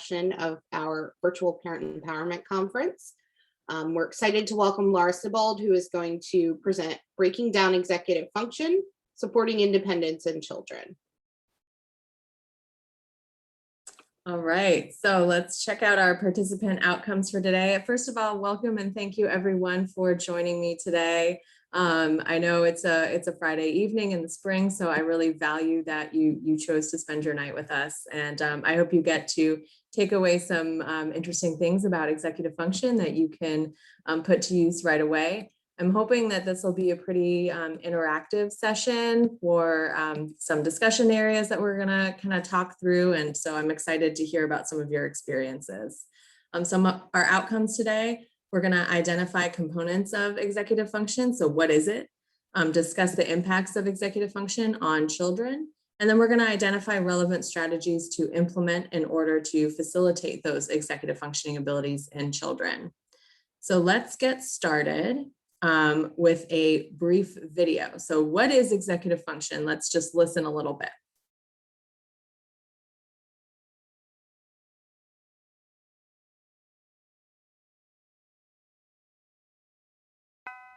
session of our virtual parent empowerment conference. We're excited to welcome Laura Sibbald, who is going to present Breaking Down Executive Function, Supporting Independence in Children. All right, so let's check out our participant outcomes for today. First of all, welcome and thank you everyone for joining me today. I know it's a Friday evening in the spring, so I really value that you chose to spend your night with us. And I hope you get to take away some interesting things about executive function that you can put to use right away. I'm hoping that this will be a pretty interactive session for some discussion areas that we're gonna kind of talk through. And so I'm excited to hear about some of your experiences. Some of our outcomes today, we're gonna identify components of executive function. So what is it? Discuss the impacts of executive function on children. And then we're gonna identify relevant strategies to implement in order to facilitate those executive functioning abilities in children. So let's get started with a brief video. So what is executive function? Let's just listen a little bit.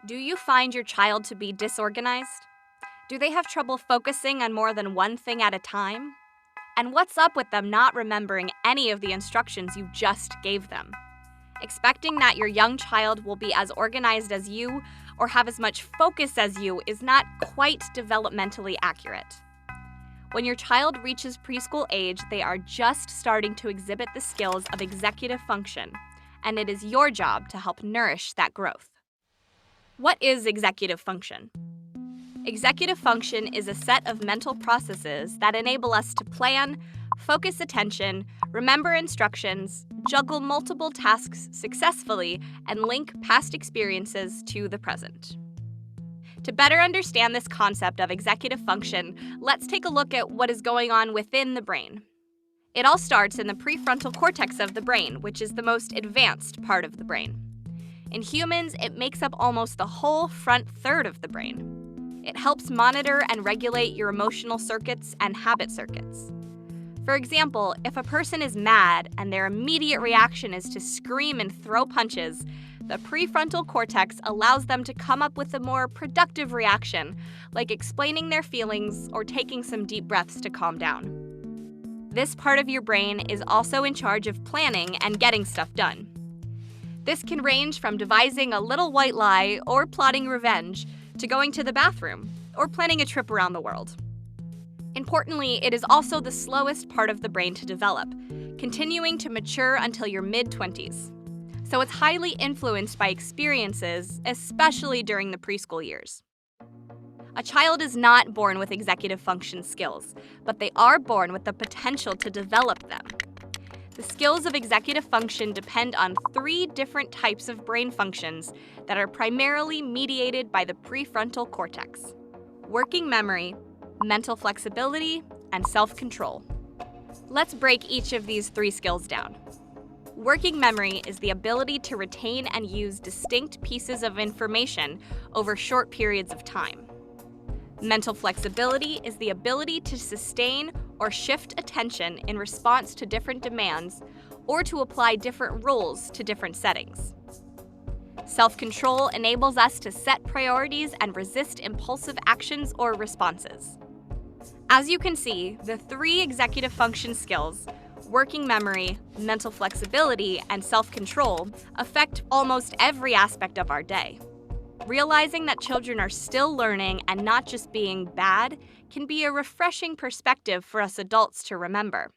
Do you find your child to be disorganized? Do they have trouble focusing on more than one thing at a time? And what's up with them not remembering any of the instructions you just gave them? Expecting that your young child will be as organized as you or have as much focus as you is not quite developmentally accurate. When your child reaches preschool age, they are just starting to exhibit the skills of executive function, and it is your job to help nourish that growth. What is executive function? Executive function is a set of mental processes that enable us to plan, focus attention, remember instructions, juggle multiple tasks successfully, and link past experiences to the present. To better understand this concept of executive function, let's take a look at what is going on within the brain. It all starts in the prefrontal cortex of the brain, which is the most advanced part of the brain. In humans, it makes up almost the whole front third of the brain. It helps monitor and regulate your emotional circuits and habit circuits. For example, if a person is mad and their immediate reaction is to scream and throw punches, the prefrontal cortex allows them to come up with a more productive reaction, like explaining their feelings or taking some deep breaths to calm down. This part of your brain is also in charge of planning and getting stuff done. This can range from devising a little white lie or plotting revenge to going to the bathroom or planning a trip around the world. Importantly, it is also the slowest part of the brain to develop, continuing to mature until your mid-20s. So it's highly influenced by experiences, especially during the preschool years. A child is not born with executive function skills, but they are born with the potential to develop them. The skills of executive function depend on 3 different types of brain functions that are primarily mediated by the prefrontal cortex: working memory, mental flexibility, and self-control. Let's break each of these 3 skills down. Working memory is the ability to retain and use distinct pieces of information over short periods of time. Mental flexibility is the ability to sustain or shift attention in response to different demands or to apply different rules to different settings. Self-control enables us to set priorities and resist impulsive actions or responses. As you can see, the 3 executive function skills, working memory, mental flexibility, and self-control, affect almost every aspect of our day. Realizing that children are still learning and not just being bad can be a refreshing perspective for us adults to remember.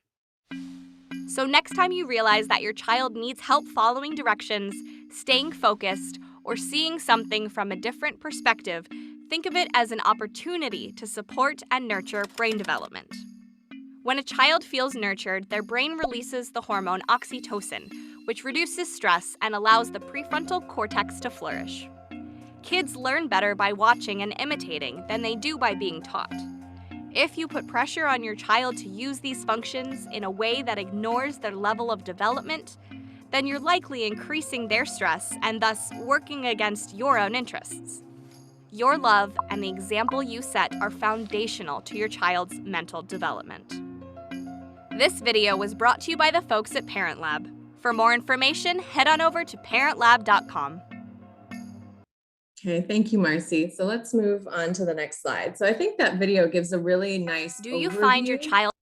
So next time you realize that your child needs help following directions, staying focused, or seeing something from a different perspective, think of it as an opportunity to support and nurture brain development. When a child feels nurtured, their brain releases the hormone oxytocin, which reduces stress and allows the prefrontal cortex to flourish. Kids learn better by watching and imitating than they do by being taught. If you put pressure on your child to use these functions in a way that ignores their level of development, then you're likely increasing their stress and thus working against your own interests. Your love and the example you set are foundational to your child's mental development. This video was brought to you by the folks at Parent Lab. For more information, head on over to parentlab.com. Okay, thank you, Marcy. So let's move on to the next slide. So I think that video gives a really nice Do you find your overview- child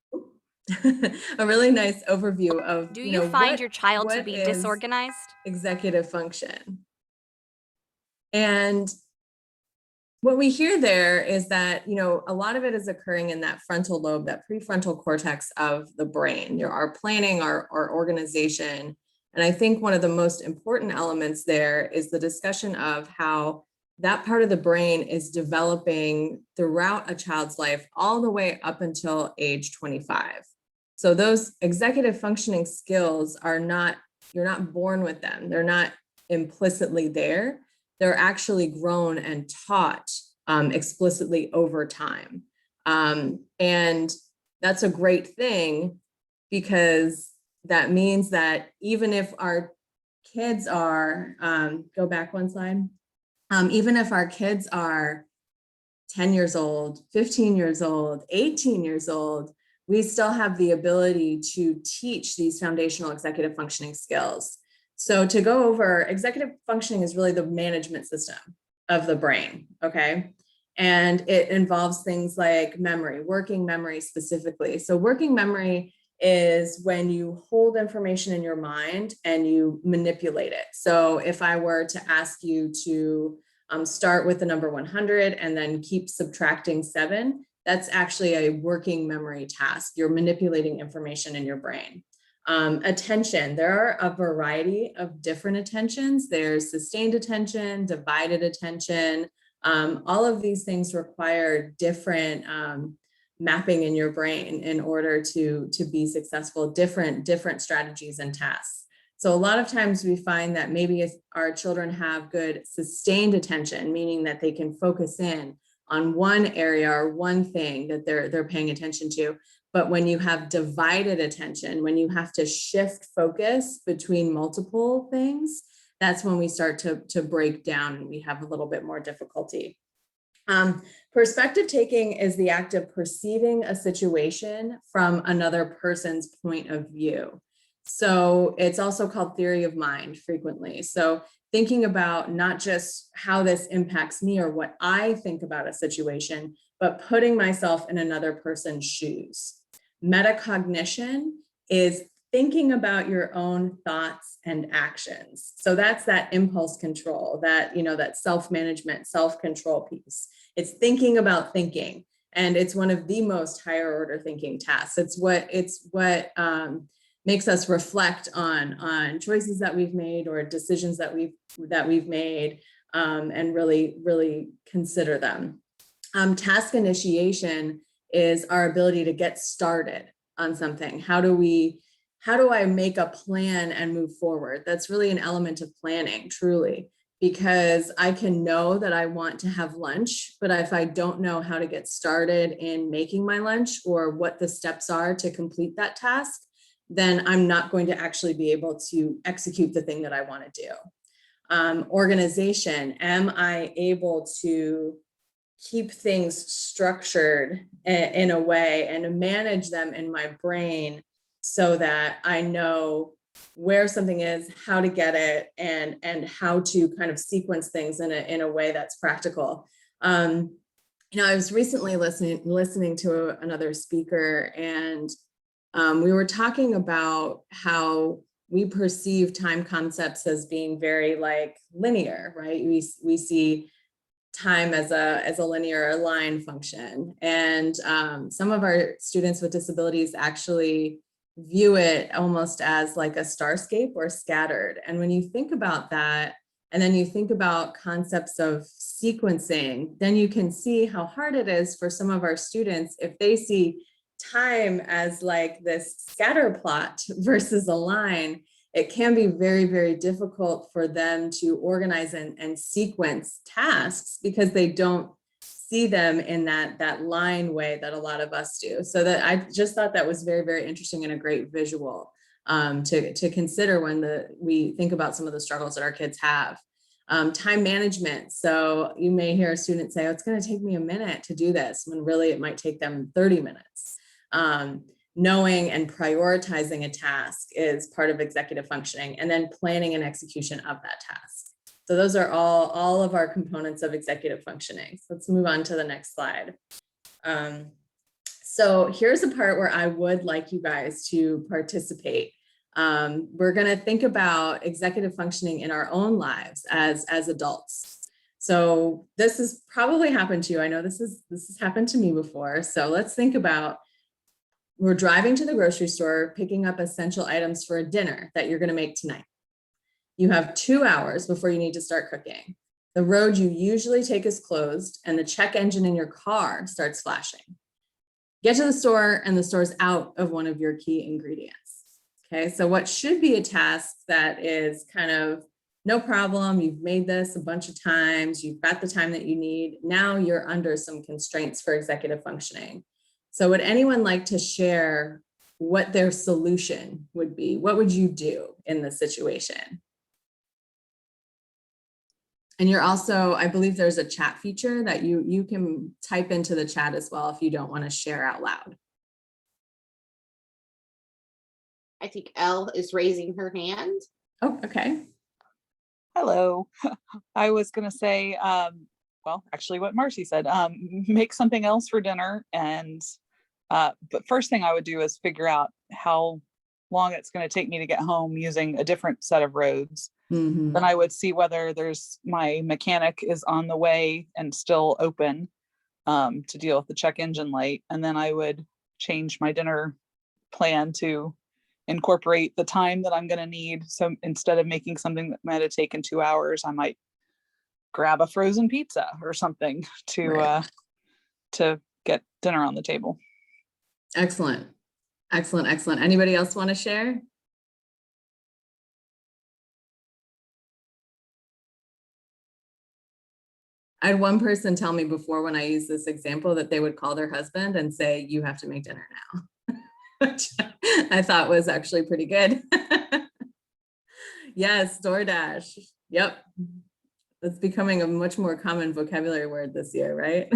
a really nice overview of Do you find your child to what be is disorganized? executive function. And what we hear there is that, a lot of it is occurring in that frontal lobe, that prefrontal cortex of the brain, our planning, our organization. And I think one of the most important elements there is the discussion of how that part of the brain is developing throughout a child's life, all the way up until age 25. So those executive functioning skills you're not born with them. They're not implicitly there. They're actually grown and taught explicitly over time. And that's a great thing, because that means that even if our kids are, go back one slide, even if our kids are 10 years old, 15 years old, 18 years old, we still have the ability to teach these foundational executive functioning skills. So to go over, executive functioning is really the management system of the brain, okay? And it involves things like memory, working memory specifically. So working memory is when you hold information in your mind and you manipulate it. So if I were to ask you to start with the number 100 and then keep subtracting 7, that's actually a working memory task. You're manipulating information in your brain. Attention, there are a variety of different attentions. There's sustained attention, divided attention. All of these things require different mapping in your brain in order to be successful, different strategies and tasks. So a lot of times we find that maybe if our children have good sustained attention, meaning that they can focus in on one area or one thing that they're paying attention to. But when you have divided attention, when you have to shift focus between multiple things, that's when we start to break down and we have a little bit more difficulty. Perspective taking is the act of perceiving a situation from another person's point of view. So it's also called theory of mind frequently. So thinking about not just how this impacts me or what I think about a situation, but putting myself in another person's shoes. Metacognition is thinking about your own thoughts and actions. So that's that impulse control, that, that self-management, self-control piece. It's thinking about thinking. And it's one of the most higher order thinking tasks. It's what makes us reflect on choices that we've made or decisions that we've made, and really consider them. Task initiation is our ability to get started on something. How do I make a plan and move forward? That's really an element of planning, truly, because I can know that I want to have lunch, but if I don't know how to get started in making my lunch or what the steps are to complete that task, then I'm not going to actually be able to execute the thing that I want to do. Organization, am I able to keep things structured in a way and manage them in my brain so that I know where something is, how to get it, and how to kind of sequence things in a way that's practical. I was recently listening to another speaker, and we were talking about how we perceive time concepts as being very linear, right? We see time as a linear line function. And some of our students with disabilities actually view it almost as like a starscape or scattered. And when you think about that, and then you think about concepts of sequencing, then you can see how hard it is for some of our students if they see time as like this scatter plot versus a line. It can be very, very difficult for them to organize and sequence tasks because they don't see them in that line way that a lot of us do. So that I just thought that was very, very interesting and a great visual to consider when we think about some of the struggles that our kids have. Time management. So you may hear a student say, oh, it's going to take me a minute to do this, when really it might take them 30 minutes. knowing and prioritizing a task is part of executive functioning, and then planning and execution of that task. So those are all of our components of executive functioning. So let's move on to the next slide. So here's the part where I would like you guys to participate. We're going to think about executive functioning in our own lives as adults. So this has probably happened to you. I know this has happened to me before. So let's think about, we're driving to the grocery store, picking up essential items for a dinner that you're going to make tonight. You have 2 hours before you need to start cooking. The road you usually take is closed and the check engine in your car starts flashing. Get to the store and the store's out of one of your key ingredients. Okay, so what should be a task that is kind of no problem, you've made this a bunch of times, you've got the time that you need, now you're under some constraints for executive functioning. So would anyone like to share what their solution would be? What would you do in this situation? And you're also, I believe there's a chat feature that you can type into the chat as well if you don't want to share out loud. I think Elle is raising her hand. Oh, okay. Hello. I was going to say, well, actually what Marcy said, make something else for dinner. And, but first thing I would do is figure out how long it's going to take me to get home using a different set of roads. Mm-hmm. Then I would see whether my mechanic is on the way and still open to deal with the check engine light. And then I would change my dinner plan to incorporate the time that I'm going to need. So instead of making something that might have taken 2 hours, I might grab a frozen pizza or something to get dinner on the table. Excellent. Excellent. Excellent. Anybody else want to share? I had one person tell me before when I used this example that they would call their husband and say, you have to make dinner now. Which I thought was actually pretty good. Yes, DoorDash. Yep. It's becoming a much more common vocabulary word this year, right?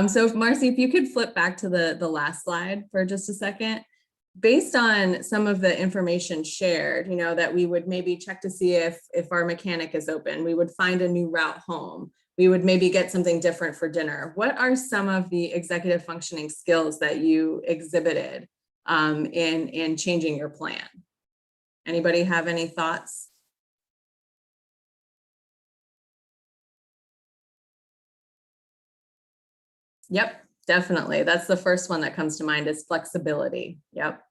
So Marcy, if you could flip back to the last slide for just a second. Based on some of the information shared, you know, that we would maybe check to see if our mechanic is open, we would find a new route home, we would maybe get something different for dinner. What are some of the executive functioning skills that you exhibited in changing your plan? Anybody have any thoughts? Yep. Definitely. That's the first one that comes to mind is flexibility. Yep.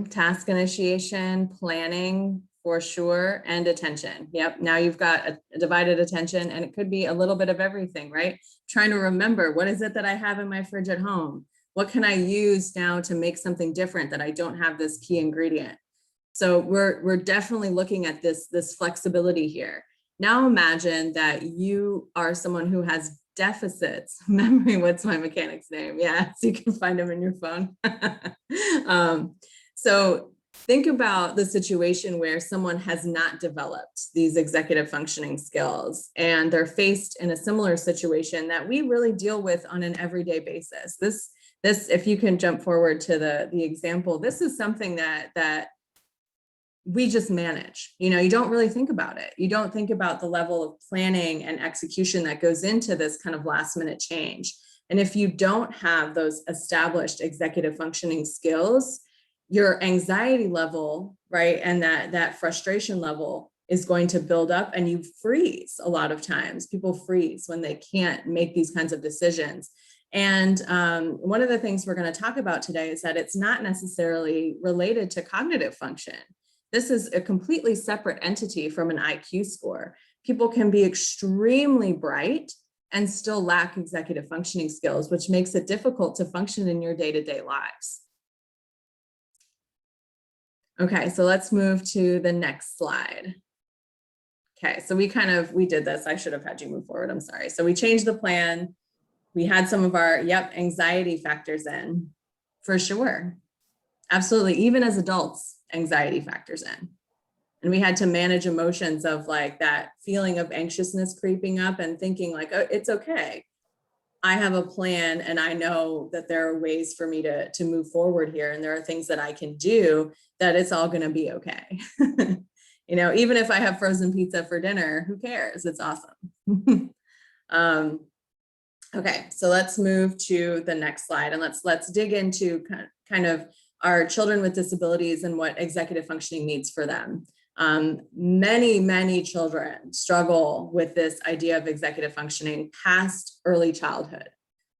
Task initiation, planning for sure, and attention. Yep. Now you've got a divided attention, and it could be a little bit of everything, right? Trying to remember, what is it that I have in my fridge at home? What can I use now to make something different that I don't have this key ingredient? So we're definitely looking at this flexibility here. Now imagine that you are someone who has deficits. Memory, what's my mechanic's name? Yeah, so you can find them in your phone. So think about the situation where someone has not developed these executive functioning skills and they're faced in a similar situation that we really deal with on an everyday basis. This, if you can jump forward to the example, this is something that we just manage. You know, you don't really think about it. You don't think about the level of planning and execution that goes into this kind of last minute change. And if you don't have those established executive functioning skills, your anxiety level, right, and that frustration level is going to build up, and you freeze. A lot of times people freeze when they can't make these kinds of decisions. And one of the things we're going to talk about today is that it's not necessarily related to cognitive function. This is a completely separate entity from an IQ score. People can be extremely bright and still lack executive functioning skills, which makes it difficult to function in your day-to-day lives. Okay, so let's move to the next slide. Okay, so we did this. I should have had you move forward. I'm sorry. So we changed the plan. We had some of our, anxiety factors in, for sure. Absolutely. Even as adults, anxiety factors in. And we had to manage emotions of like that feeling of anxiousness creeping up and thinking like, oh, it's okay. I have a plan and I know that there are ways for me to move forward here. And there are things that I can do that it's all going to be okay. You know, even if I have frozen pizza for dinner, who cares? It's awesome. Okay, so let's move to the next slide and let's dig into kind of our children with disabilities and what executive functioning means for them. Many children struggle with this idea of executive functioning past early childhood.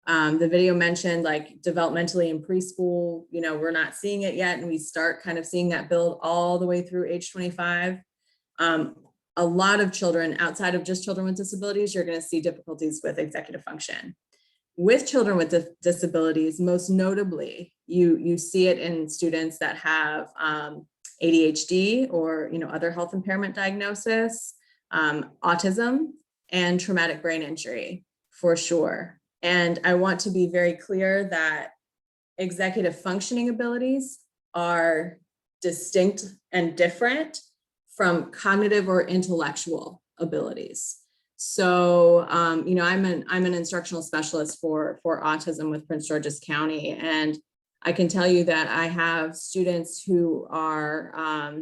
The video mentioned like developmentally in preschool, you know, we're not seeing it yet, and we start kind of seeing that build all the way through age 25. A lot of children outside of just children with disabilities, you're going to see difficulties with executive function. With children with disabilities, most notably, you see it in students that have ADHD or, you know, other health impairment diagnosis, autism, and traumatic brain injury for sure. And I want to be very clear that executive functioning abilities are distinct and different from cognitive or intellectual abilities. So, you know, I'm an instructional specialist for autism with Prince George's County, and I can tell you that I have students who are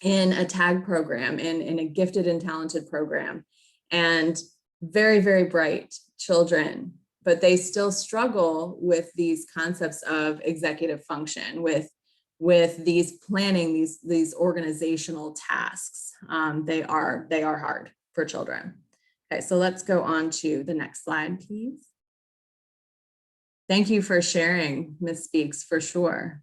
in a TAG program, in a gifted and talented program, and very bright children, but they still struggle with these concepts of executive function, with these planning, these organizational tasks. They are hard for children. Okay, so let's go on to the next slide, please. Thank you for sharing, Ms. Speaks, for sure.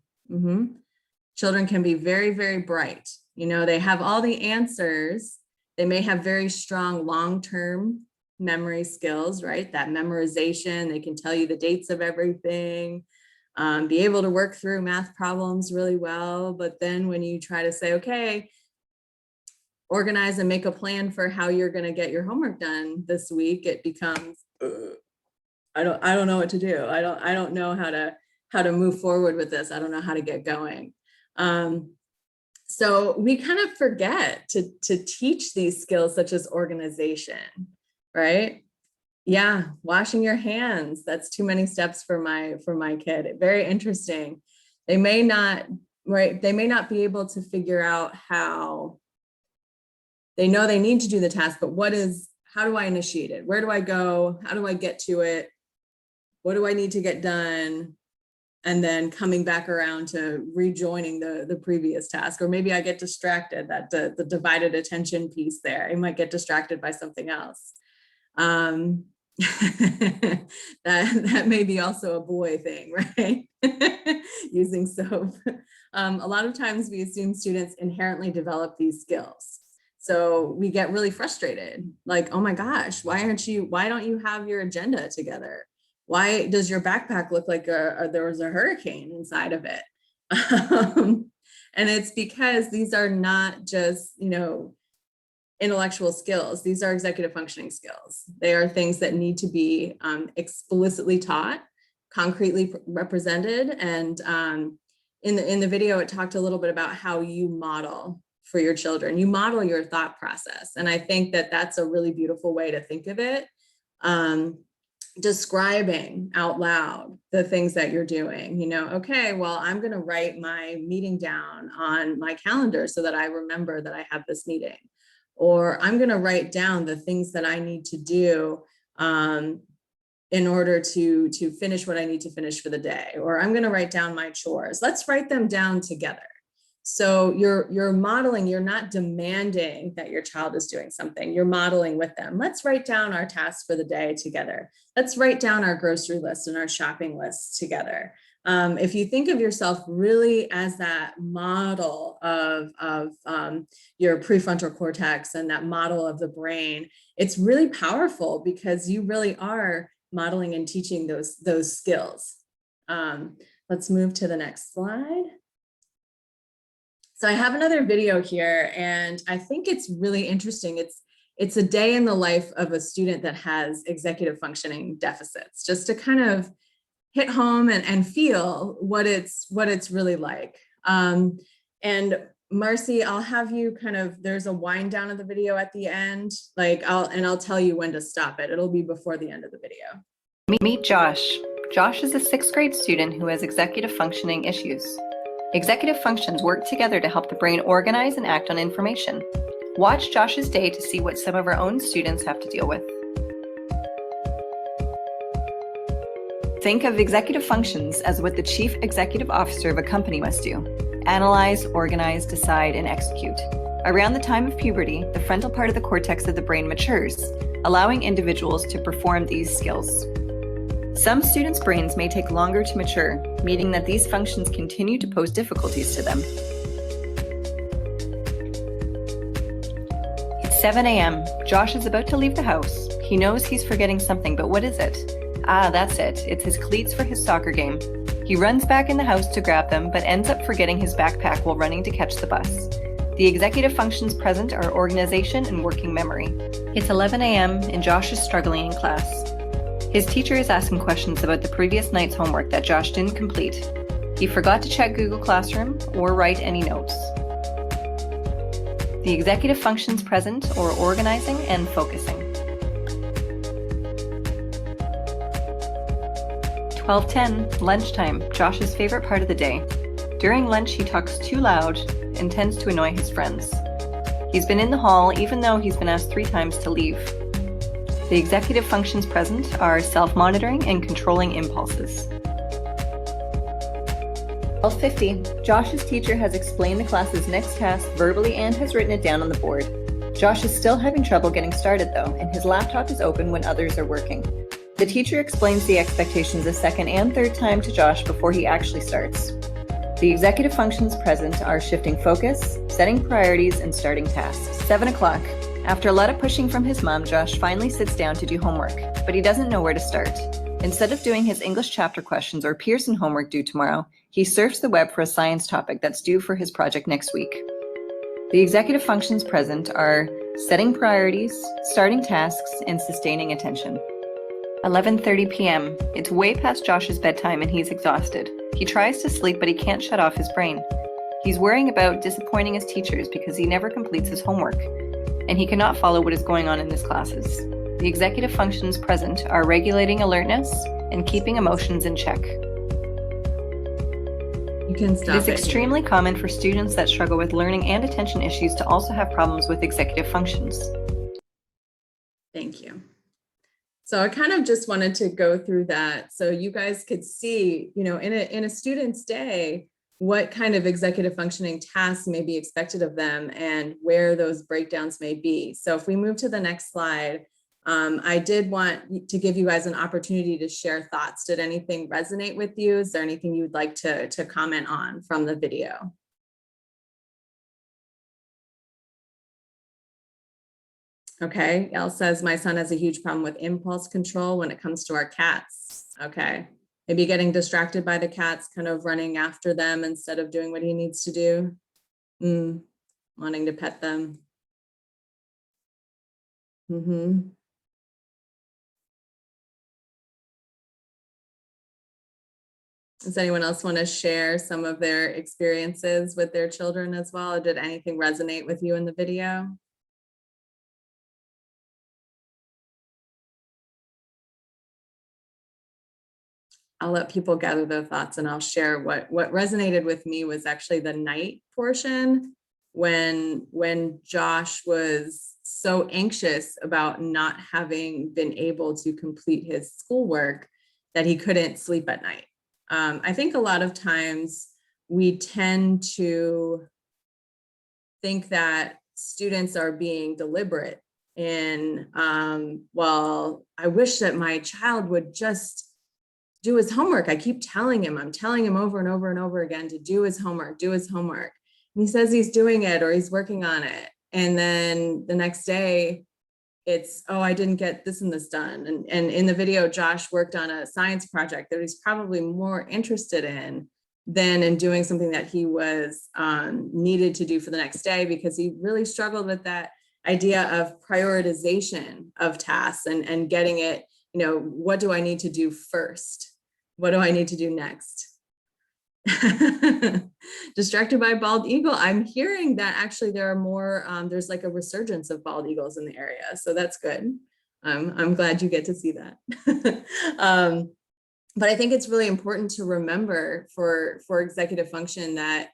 Children can be very bright. You know, they have all the answers. They may have very strong long-term memory skills, right? That memorization, they can tell you the dates of everything, be able to work through math problems really well. But then when you try to say, okay, organize and make a plan for how you're going to get your homework done this week, it becomes, I don't know what to do. I don't know how to move forward with this. I don't know how to get going. So we kind of forget to teach these skills such as organization, right? Yeah, washing your hands. That's too many steps for my kid. Very interesting. They may not be able to figure out how. They know they need to do the task, but how do I initiate it? Where do I go? How do I get to it? What do I need to get done? And then coming back around to rejoining the previous task, or maybe I get distracted, that the divided attention piece there. I might get distracted by something else. That may be also a boy thing, right? Using soap. A lot of times we assume students inherently develop these skills. So we get really frustrated, like, oh my gosh, why don't you have your agenda together? Why does your backpack look like there was a hurricane inside of it? And it's because these are not just, you know, intellectual skills. These are executive functioning skills. They are things that need to be explicitly taught, concretely represented. And in the video, it talked a little bit about how you model for your children. You model your thought process. And I think that that's a really beautiful way to think of it. Describing out loud the things that you're doing, you know, okay, well, I'm going to write my meeting down on my calendar so that I remember that I have this meeting, or I'm going to write down the things that I need to do in order to finish what I need to finish for the day, or I'm going to write down my chores. Let's write them down together. So you're modeling, you're not demanding that your child is doing something, you're modeling with them. Let's write down our tasks for the day together. Let's write down our grocery list and our shopping lists together. If you think of yourself really as that model of your prefrontal cortex and that model of the brain, it's really powerful because you really are modeling and teaching those skills. Let's move to the next slide. So I have another video here, and I think it's really interesting. It's a day in the life of a student that has executive functioning deficits, just to kind of hit home and feel what it's really like. And Marcy, I'll have you there's a wind down of the video at the end, I'll tell you when to stop it. It'll be before the end of the video. Meet Josh. Josh is a 6th grade student who has executive functioning issues. Executive functions work together to help the brain organize and act on information. Watch Josh's day to see what some of our own students have to deal with. Think of executive functions as what the chief executive officer of a company must do: analyze, organize, decide, and execute. Around the time of puberty, the frontal part of the cortex of the brain matures, allowing individuals to perform these skills. Some students' brains may take longer to mature, meaning that these functions continue to pose difficulties to them. It's 7 a.m. Josh is about to leave the house. He knows he's forgetting something, but what is it? Ah, that's it. It's his cleats for his soccer game. He runs back in the house to grab them, but ends up forgetting his backpack while running to catch the bus. The executive functions present are organization and working memory. It's 11 a.m. and Josh is struggling in class. His teacher is asking questions about the previous night's homework that Josh didn't complete. He forgot to check Google Classroom or write any notes. The executive functions present are organizing and focusing. 12:10, lunchtime, Josh's favorite part of the day. During lunch, he talks too loud and tends to annoy his friends. He's been in the hall even though he's been asked 3 times to leave. The executive functions present are self-monitoring and controlling impulses. 12:50, Josh's teacher has explained the class's next task verbally and has written it down on the board. Josh is still having trouble getting started though, and his laptop is open when others are working. The teacher explains the expectations a second and third time to Josh before he actually starts. The executive functions present are shifting focus, setting priorities, and starting tasks. 7 o'clock. After a lot of pushing from his mom, Josh finally sits down to do homework, but he doesn't know where to start. Instead of doing his English chapter questions or Pearson homework due tomorrow, he surfs the web for a science topic that's due for his project next week. The executive functions present are setting priorities, starting tasks, and sustaining attention. 11:30 p.m. It's way past Josh's bedtime and he's exhausted. He tries to sleep, but he can't shut off his brain. He's worrying about disappointing his teachers because he never completes his homework, and he cannot follow what is going on in his classes. The executive functions present are regulating alertness and keeping emotions in check. You can stop It is extremely common for students that struggle with learning and attention issues to also have problems with executive functions. Thank you. So I kind of just wanted to go through that so you guys could see, in a student's day, what kind of executive functioning tasks may be expected of them and where those breakdowns may be. So if we move to the next slide, I did want to give you guys an opportunity to share thoughts. Did anything resonate with you? Is there anything you'd like to comment on from the video? Okay, Elle says, my son has a huge problem with impulse control when it comes to our cats. Okay, maybe getting distracted by the cats, kind of running after them instead of doing what he needs to do. Wanting to pet them. Does anyone else want to share some of their experiences with their children as well? Or did anything resonate with you in the video? I'll let people gather their thoughts and I'll share what resonated with me was actually the night portion when Josh was so anxious about not having been able to complete his schoolwork that he couldn't sleep at night. I think a lot of times we tend to think that students are being deliberate in, well, I wish that my child would just do his homework. I keep telling him, I'm telling him over and over and over again to do his homework, do his homework. And he says he's doing it or he's working on it. And then the next day it's, oh, I didn't get this and this done. And in the video, Josh worked on a science project that he's probably more interested in than in doing something that he was needed to do for the next day, because he really struggled with that idea of prioritization of tasks and getting it, what do I need to do first? What do I need to do next? Distracted by bald eagle. I'm hearing that actually there are more, there's like a resurgence of bald eagles in the area. So that's good. I'm glad you get to see that. But I think it's really important to remember for executive function that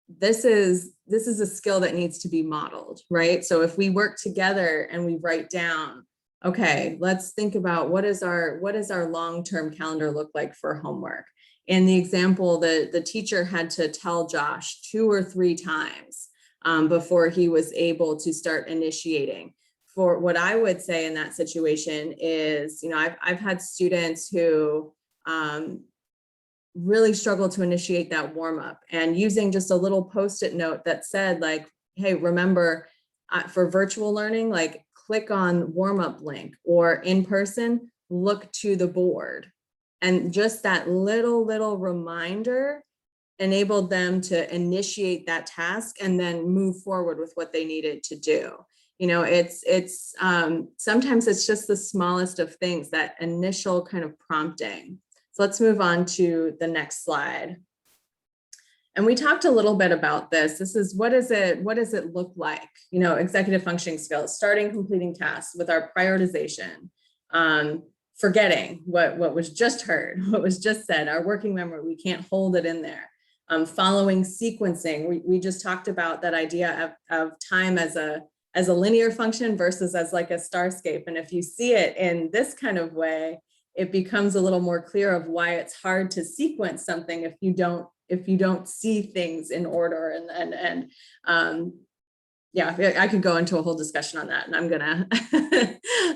this is a skill that needs to be modeled, right? So if we work together and we write down, okay, let's think about what is our long-term calendar look like for homework. In the example, the teacher had to tell Josh 2 or 3 times before he was able to start initiating. For what I would say in that situation is, I've had students who really struggle to initiate that warm up, and using just a little post-it note that said like, hey, remember for virtual learning, like click on warm up link, or in person, look to the board. And just that little reminder enabled them to initiate that task and then move forward with what they needed to do. It's sometimes it's just the smallest of things, that initial kind of prompting. So let's move on to the next slide. And we talked a little bit about this. This is what does it look like? Executive functioning skills, starting, completing tasks with our prioritization, forgetting what was just heard, what was just said, our working memory, we can't hold it in there. Following sequencing, we just talked about that idea of time as a linear function versus as like a starscape. And if you see it in this kind of way, it becomes a little more clear of why it's hard to sequence something if you don't see things in order. And yeah, I could go into a whole discussion on that, and I'm gonna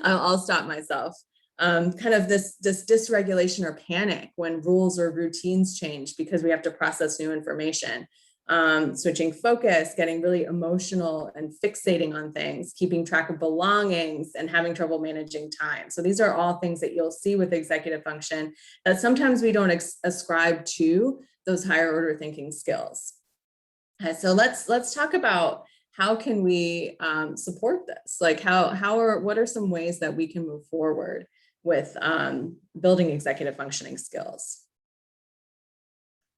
I'll stop myself. Kind of this dysregulation or panic when rules or routines change because we have to process new information. Switching focus, getting really emotional and fixating on things, keeping track of belongings, and having trouble managing time. So these are all things that you'll see with executive function that sometimes we don't ascribe to those higher order thinking skills. So let's talk about how can we support this? Like what are some ways that we can move forward with building executive functioning skills?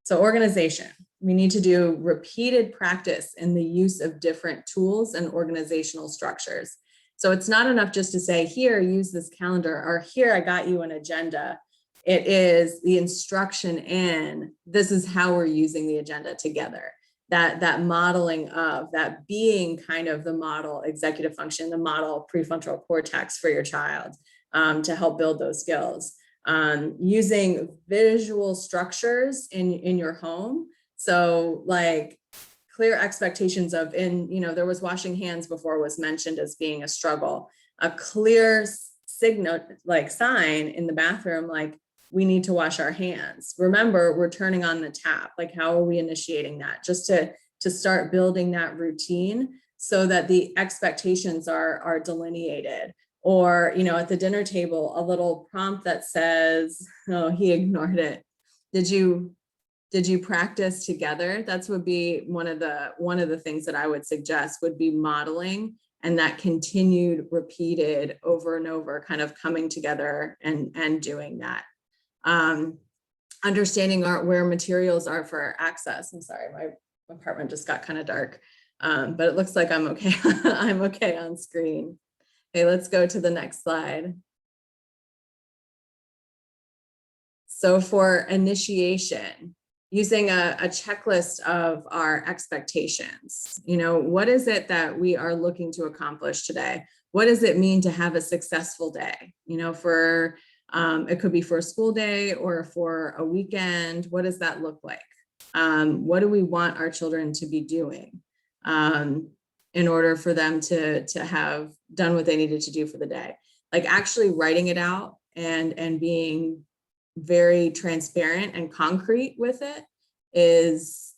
So organization, we need to do repeated practice in the use of different tools and organizational structures. So it's not enough just to say, here, use this calendar, or here, I got you an agenda. It is the instruction in, this is how we're using the agenda together. That modeling of, that being kind of the model executive function, the model prefrontal cortex for your child to help build those skills. Using visual structures in your home. So like clear expectations of, there was washing hands before was mentioned as being a struggle, a clear signal, like sign in the bathroom, like we need to wash our hands. Remember, we're turning on the tap. Like, how are we initiating that? Just to start building that routine so that the expectations are delineated. Or, at the dinner table, a little prompt that says, oh, he ignored it. Did you practice together? That's would be one of the things that I would suggest would be modeling, and that continued, repeated over and over, kind of coming together and doing that. Understanding where materials are for our access. I'm sorry, my apartment just got kind of dark, but it looks like I'm okay. I'm okay on screen. Okay, let's go to the next slide. So for initiation, using a checklist of our expectations, what is it that we are looking to accomplish today? What does it mean to have a successful day? For it could be for a school day or for a weekend. What does that look like? What do we want our children to be doing in order for them to have done what they needed to do for the day? Like actually writing it out and being very transparent and concrete with it is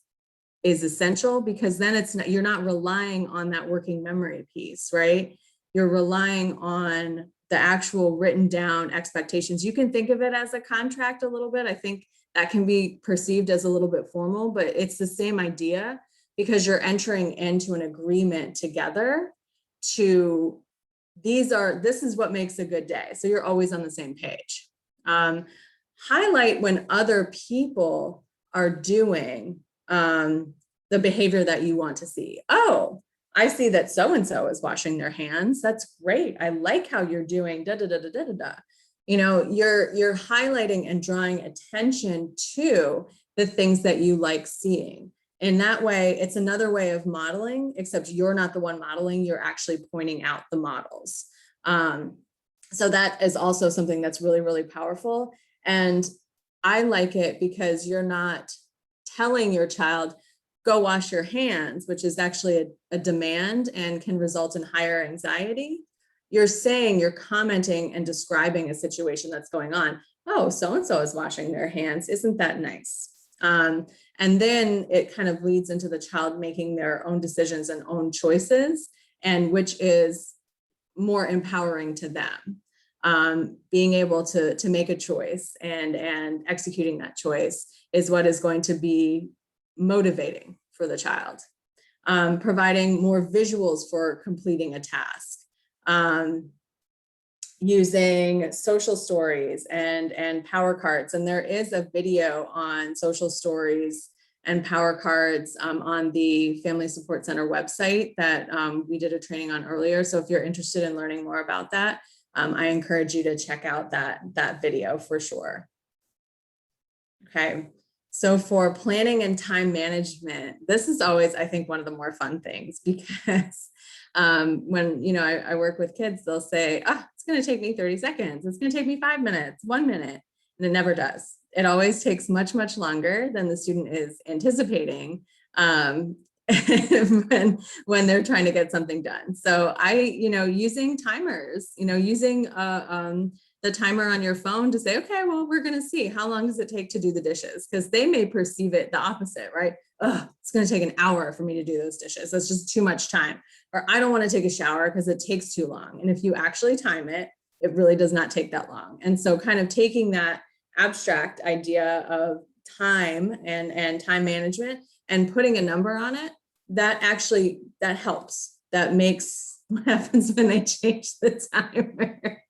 essential, because then you're not relying on that working memory piece, right? You're relying on the actual written down expectations. You can think of it as a contract a little bit. I think that can be perceived as a little bit formal, but it's the same idea, because you're entering into an agreement together to, this is what makes a good day. So you're always on the same page. Highlight when other people are doing the behavior that you want to see. Oh, I see that so-and-so is washing their hands. That's great. I like how you're doing da da da da da da da. You know, you're highlighting and drawing attention to the things that you like seeing. In that way, it's another way of modeling, except you're not the one modeling, you're actually pointing out the models. So that is also something that's really, really powerful. And I like it because you're not telling your child, go wash your hands, which is actually a demand and can result in higher anxiety. You're saying, you're commenting and describing a situation that's going on. Oh, so-and-so is washing their hands. Isn't that nice? And then it kind of leads into the child making their own decisions and own choices, and which is more empowering to them. Being able to make a choice and executing that choice is what is going to be motivating for the child. Providing more visuals for completing a task. Using social stories and power cards. And there is a video on social stories and power cards on the Family Support Center website that we did a training on earlier. So if you're interested in learning more about that, I encourage you to check out that video for sure. Okay, so for planning and time management, this is always, I think, one of the more fun things, because when, you know, I work with kids, they'll say, oh, it's going to take me 30 seconds. It's going to take me 5 minutes, 1 minute. And it never does. It always takes much, much longer than the student is anticipating when they're trying to get something done. So using timers, using the timer on your phone to say, okay, well, we're going to see how long does it take to do the dishes? Because they may perceive it the opposite, right? Oh, it's going to take an hour for me to do those dishes. That's just too much time. Or I don't want to take a shower because it takes too long. And if you actually time it, it really does not take that long. And so kind of taking that abstract idea of time and time management and putting a number on it, that helps. That makes what happens when they change the timer.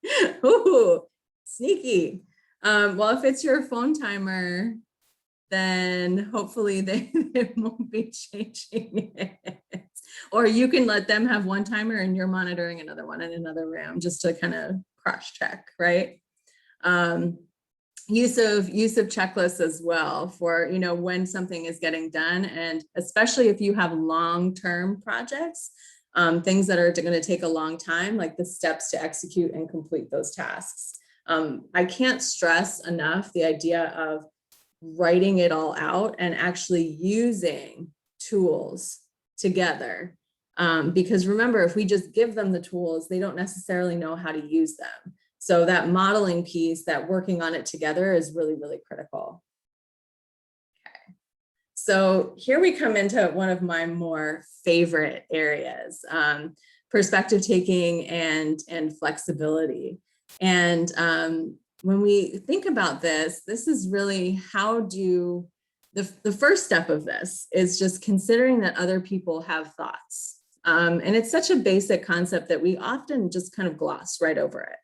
Ooh, sneaky. Well, if it's your phone timer, then hopefully they won't be changing it. Or you can let them have one timer and you're monitoring another one in another room, just to kind of cross check, right? Use of checklists as well for, when something is getting done, and especially if you have long-term projects, things that are going to take a long time, like the steps to execute and complete those tasks. I can't stress enough the idea of writing it all out and actually using tools together. Because remember, if we just give them the tools, they don't necessarily know how to use them. So that modeling piece, that working on it together, is really, really critical. Okay. So here we come into one of my more favorite areas, perspective taking and flexibility. And when we think about this is really how do the first step of this is just considering that other people have thoughts. And it's such a basic concept that we often just kind of gloss right over it.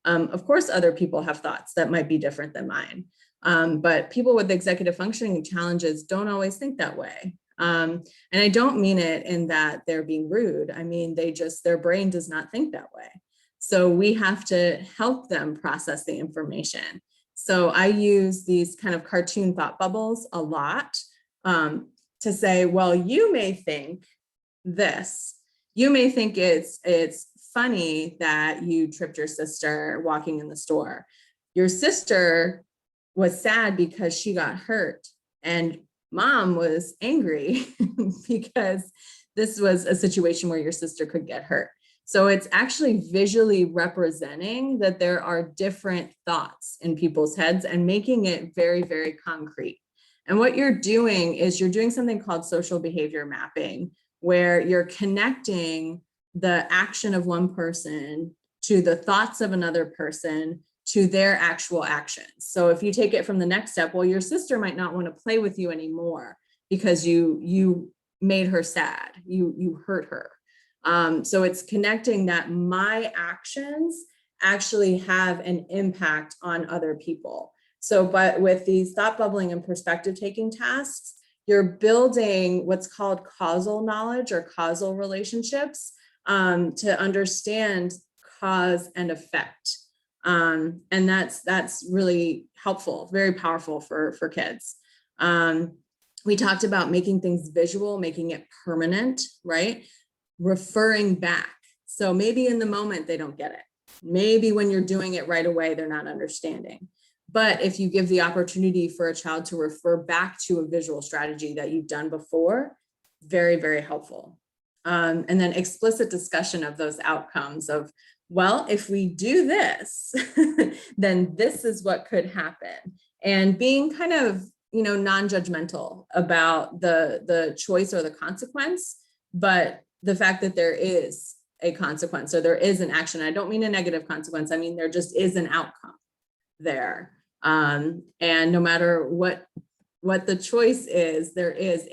Of course, other people have thoughts that might be different than mine. But people with executive functioning challenges don't always think that way. And I don't mean it in that they're being rude. I mean, their brain does not think that way. So we have to help them process the information. So I use these kind of cartoon thought bubbles a lot to say, well, you may think this. You may think it's funny that you tripped your sister walking in the store. Your sister was sad because she got hurt, and mom was angry because this was a situation where your sister could get hurt. So it's actually visually representing that there are different thoughts in people's heads and making it very, very concrete. And what you're doing is you're doing something called social behavior mapping, where you're connecting the action of one person to the thoughts of another person to their actual actions. So if you take it from the next step, well, your sister might not want to play with you anymore because you made her sad, you hurt her. So it's connecting that my actions actually have an impact on other people. But with these thought bubbling and perspective taking tasks, you're building what's called causal knowledge or causal relationships to understand cause and effect. And that's really helpful, very powerful for kids. We talked about making things visual, making it permanent, right? Referring back. So maybe in the moment they don't get it. Maybe when you're doing it right away, they're not understanding. But if you give the opportunity for a child to refer back to a visual strategy that you've done before, very, very helpful. And then explicit discussion of those outcomes of, well, if we do this, then this is what could happen. And being kind of, non-judgmental about the choice or the consequence, but the fact that there is a consequence or there is an action. I don't mean a negative consequence. I mean, there just is an outcome there. And no matter what the choice is, there is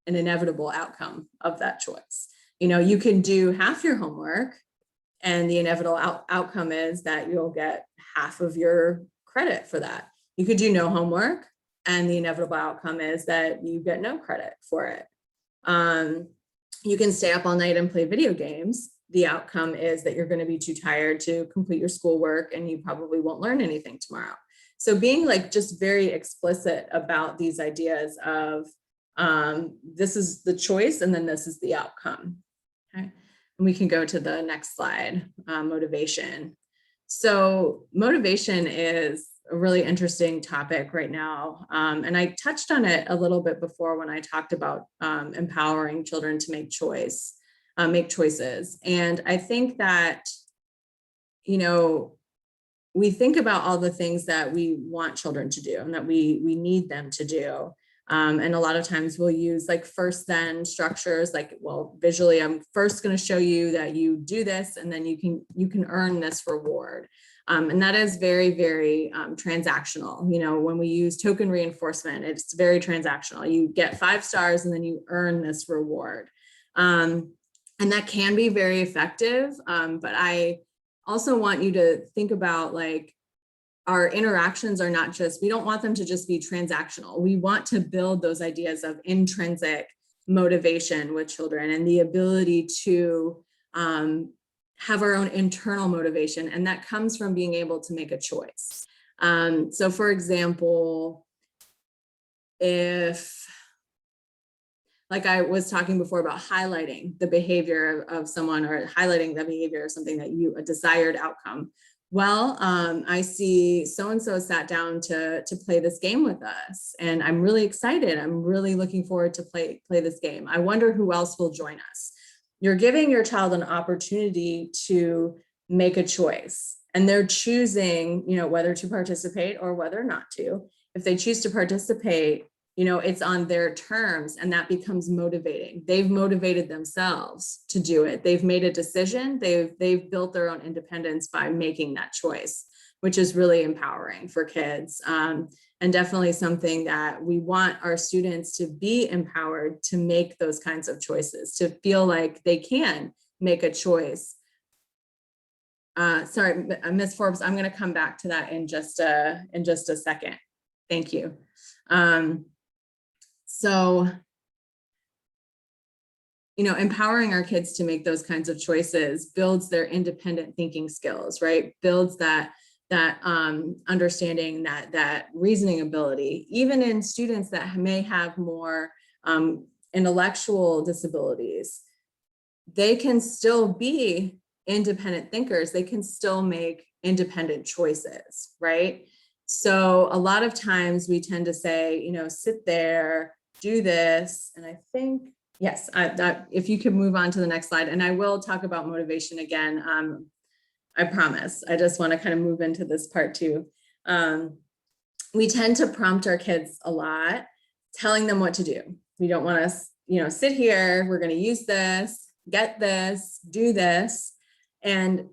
an inevitable outcome of that choice. You can do half your homework and the inevitable outcome is that you'll get half of your credit for that. You could do no homework and the inevitable outcome is that you get no credit for it. You can stay up all night and play video games. The outcome is that you're going to be too tired to complete your schoolwork and you probably won't learn anything tomorrow. So being just very explicit about these ideas of this is the choice and then this is the outcome. Okay. And we can go to the next slide, motivation. So motivation is a really interesting topic right now. And I touched on it a little bit before when I talked about empowering children to make choices. And I think that, we think about all the things that we want children to do and that we need them to do. And a lot of times we'll use first then structures visually, I'm first going to show you that you do this and then you can earn this reward. And that is very, very transactional. When we use token reinforcement, it's very transactional. You get 5 stars and then you earn this reward. And that can be very effective. But I also want you to think about our interactions are not we don't want them to just be transactional. We want to build those ideas of intrinsic motivation with children and the ability to have our own internal motivation. And that comes from being able to make a choice. So for example, if I was talking before about highlighting the behavior of someone or highlighting the behavior of something that a desired outcome. Well, I see so-and-so sat down to play this game with us and I'm really excited. I'm really looking forward to play this game. I wonder who else will join us. You're giving your child an opportunity to make a choice and they're choosing, whether to participate or whether not to. If they choose to participate, it's on their terms and that becomes motivating. They've motivated themselves to do it. They've made a decision. They've built their own independence by making that choice, which is really empowering for kids. And definitely something that we want our students to be empowered to make those kinds of choices, to feel like they can make a choice. Sorry, Ms. Forbes, I'm going to come back to that in just a second. Thank you. So, empowering our kids to make those kinds of choices builds their independent thinking skills, right? Builds that understanding, that reasoning ability, even in students that may have more intellectual disabilities. They can still be independent thinkers. They can still make independent choices, right? So a lot of times we tend to say, sit there, do this. And I think, yes, if you could move on to the next slide, and I will talk about motivation again. I promise. I just want to kind of move into this part too. We tend to prompt our kids a lot, telling them what to do. We don't want to, sit here, we're going to use this, get this, do this. And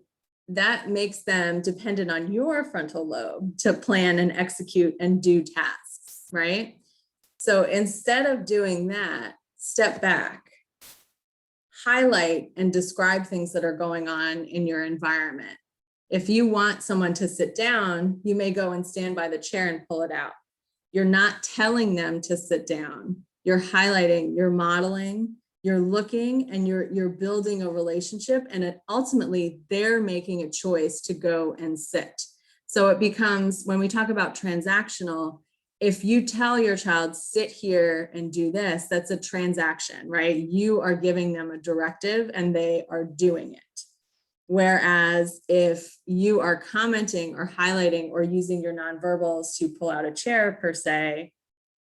that makes them dependent on your frontal lobe to plan and execute and do tasks, right? So instead of doing that, step back, highlight and describe things that are going on in your environment. If you want someone to sit down, you may go and stand by the chair and pull it out. You're not telling them to sit down. You're highlighting, you're modeling, you're looking, and you're building a relationship, and ultimately they're making a choice to go and sit. So it becomes, when we talk about transactional, if you tell your child, sit here and do this, that's a transaction, right? You are giving them a directive and they are doing it. Whereas if you are commenting or highlighting or using your nonverbals to pull out a chair per se,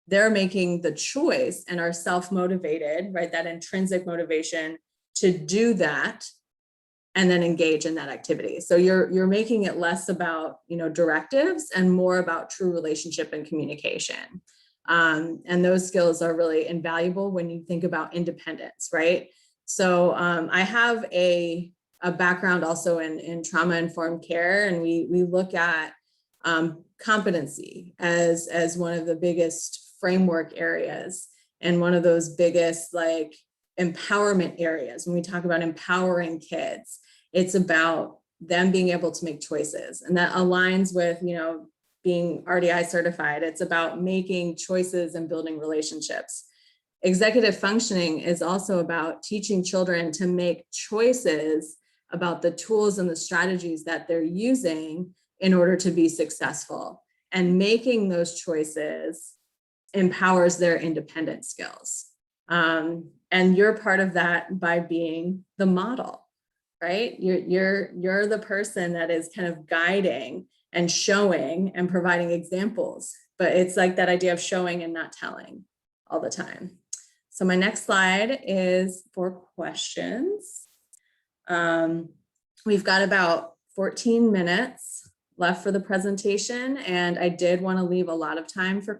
they're making the choice and are self-motivated, right? That intrinsic motivation to do that and then engage in that activity. So you're making it less about, directives and more about true relationship and communication. And those skills are really invaluable when you think about independence, right? So I have a background also in trauma-informed care, and we look at competency as one of the biggest framework areas and one of those biggest empowerment areas. When we talk about empowering kids, it's about them being able to make choices, and that aligns with being RDI certified. It's about making choices and building relationships. Executive functioning is also about teaching children to make choices about the tools and the strategies that they're using in order to be successful, and making those choices empowers their independent skills. And you're part of that by being the model, right? You're the person that is kind of guiding and showing and providing examples, but it's like that idea of showing and not telling all the time. So my next slide is for questions. We've got about 14 minutes left for the presentation, and I did want to leave a lot of time for